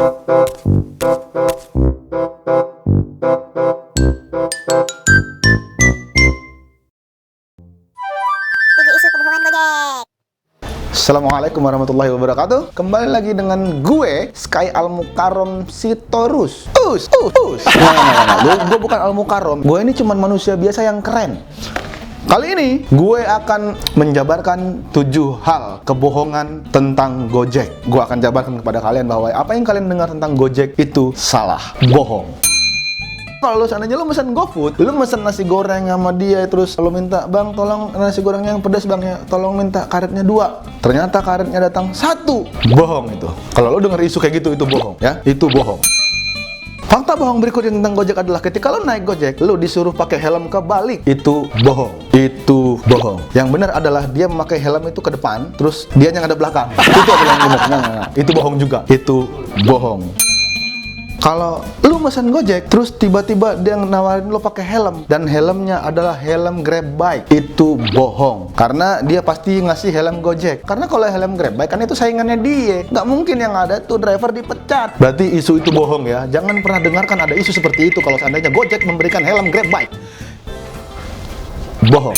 Isu kebohongan Gojek. Assalamualaikum warahmatullahi wabarakatuh. Kembali lagi dengan gue, Sky Al-Mukarram Sitorus. Gue bukan Al-Mukarram. Gue ini cuman manusia biasa yang keren. Kali ini gue akan menjabarkan 7 hal kebohongan tentang Gojek. Gue akan jabarkan kepada kalian bahwa apa yang kalian dengar tentang Gojek itu salah, bohong. Kalau seandainya lu mesen GoFood, lu mesen nasi goreng sama dia, terus lu minta, "Bang, tolong nasi gorengnya yang pedas, Bang, ya. Tolong minta karetnya 2." Ternyata karetnya datang 1. Bohong itu. Kalau lu denger isu kayak gitu, itu bohong, ya. Itu bohong. Fakta bohong berikutnya tentang Gojek adalah ketika lu naik Gojek, lu disuruh pakai helm kebalik. Itu bohong. Itu bohong. Yang benar adalah dia memakai helm itu ke depan, terus dia yang ada belakang. Itu adalah yang benar. Nah. Itu bohong juga. Itu bohong. Kalau lu mesen Gojek, terus tiba-tiba dia nawarin lu pakai helm, dan helmnya adalah helm Grab Bike, itu bohong. Karena dia pasti ngasih helm Gojek. Karena kalau helm Grab Bike kan itu saingannya dia. Nggak mungkin yang ada tuh driver dipecat. Berarti isu itu bohong ya. Jangan pernah dengarkan ada isu seperti itu kalau seandainya Gojek memberikan helm Grab Bike. Bohong.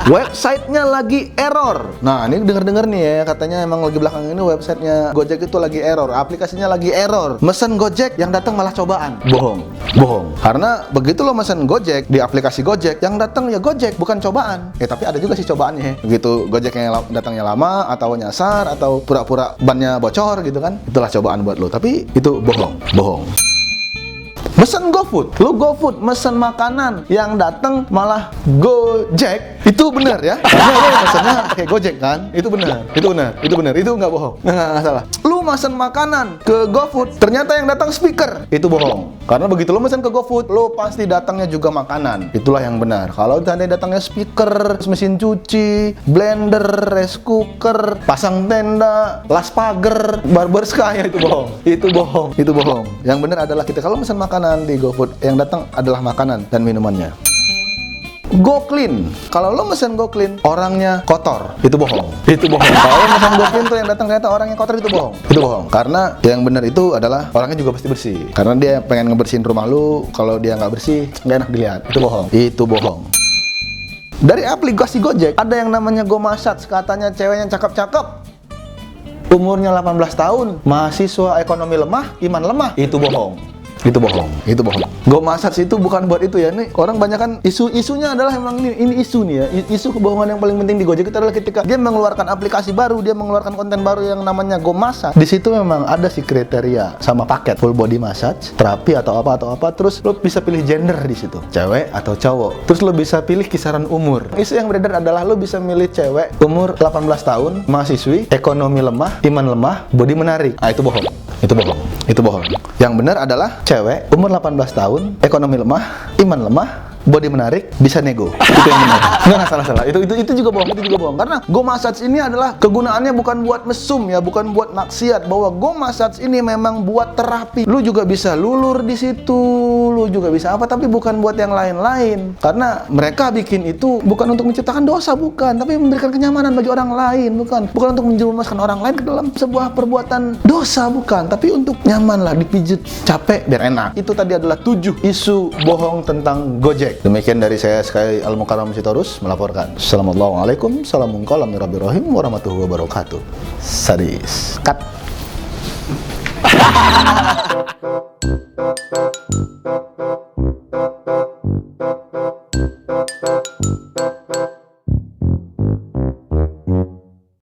Websitenya lagi error. Nah, ini denger-denger nih ya, katanya emang lagi belakang ini websitenya Gojek itu lagi error, aplikasinya lagi error. Mesen Gojek, yang datang malah cobaan. Bohong. Bohong. Karena begitu lo mesen Gojek di aplikasi Gojek, yang datang ya Gojek, bukan cobaan. Tapi ada juga sih cobaannya. Begitu Gojeknya datangnya lama, atau nyasar, atau pura-pura bannya bocor gitu kan, itulah cobaan buat lo. Tapi itu bohong. Bohong. Mesen GoFood, lu GoFood mesen makanan, yang datang malah Gojek, itu benar ya? Karena lu mesennya kayak Gojek kan? Itu benar, itu nggak bohong, nggak salah. Lu mesen makanan ke GoFood, ternyata yang datang speaker, itu bohong. Karena begitu lu mesen ke GoFood, lu pasti datangnya juga makanan, itulah yang benar. Kalau tadi datangnya speaker, mesin cuci, blender, rice cooker, pasang tenda, las pagar, barber sky, itu bohong. Itu bohong, itu bohong. Yang benar adalah kita kalau mesen makanan di GoFood, yang datang adalah makanan dan minumannya. GoClean, kalau lo mesen GoClean, orangnya kotor, itu bohong. Itu bohong. Kalau lo mesen GoClean tuh yang datang ternyata orangnya kotor, itu bohong. Itu bohong. Karena yang benar itu adalah orangnya juga pasti bersih. Karena dia pengen ngebersihin rumah lu, kalau dia nggak bersih, nggak enak dilihat. Itu bohong. Itu bohong. Dari aplikasi Gojek, ada yang namanya GoMassage, katanya ceweknya cakep-cakep. Umurnya 18 tahun, mahasiswa ekonomi lemah, iman lemah, itu bohong. Itu bohong, itu bohong. GoMassage itu bukan buat itu ya. Nih orang banyak kan isunya adalah emang ini isu nih ya. Isu kebohongan yang paling penting di Gojek itu adalah ketika dia mengeluarkan aplikasi baru, dia mengeluarkan konten baru yang namanya GoMassage. Di situ memang ada si kriteria sama paket full body massage, terapi atau apa. Terus lo bisa pilih gender di situ, cewek atau cowok. Terus lo bisa pilih kisaran umur. Isu yang beredar adalah lo bisa milih cewek umur 18 tahun, mahasiswi, ekonomi lemah, iman lemah, body menarik. Ah, itu bohong. Itu bohong. Itu bohong. Yang benar adalah cewek umur 18 tahun, ekonomi lemah, iman lemah, body menarik, bisa nego. Itu yang benar. Nggak salah. Itu juga bohong. Itu juga bohong. Karena GoMassage ini adalah kegunaannya bukan buat mesum ya, bukan buat maksiat. Bahwa GoMassage ini memang buat terapi. Lu juga bisa lulur di situ, lu juga bisa apa, tapi bukan buat yang lain-lain. Karena mereka bikin itu bukan untuk menciptakan dosa, bukan, tapi memberikan kenyamanan bagi orang lain, bukan. Bukan untuk menjerumuskan orang lain ke dalam sebuah perbuatan dosa, bukan. Tapi untuk nyaman lah, dipijit capek biar enak. Itu tadi adalah 7 isu bohong tentang Gojek. Demikian dari saya, Sky Al-Mukarram Sitorus, melaporkan. Assalamualaikum warahmatullahi wabarakatuh. Sadis. Cut.